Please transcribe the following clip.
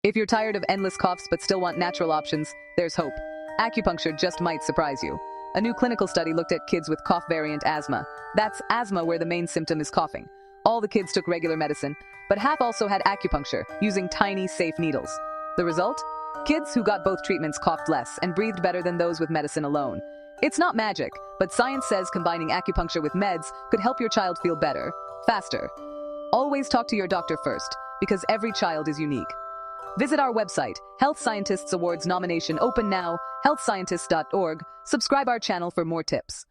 If you're tired of endless coughs but still want natural options, there's hope. Acupuncture just might surprise you. A new clinical study looked at kids with cough variant asthma. That's asthma where the main symptom is coughing. All the kids took regular medicine, but half also had acupuncture, using tiny, safe needles. The result? Kids who got both treatments coughed less and breathed better than those with medicine alone. It's not magic, but science says combining acupuncture with meds could help your child feel better, faster. Always talk to your doctor first, because every child is unique. Visit our website, Health Scientists Awards nomination open now, healthscientists.org. Subscribe our channel for more tips.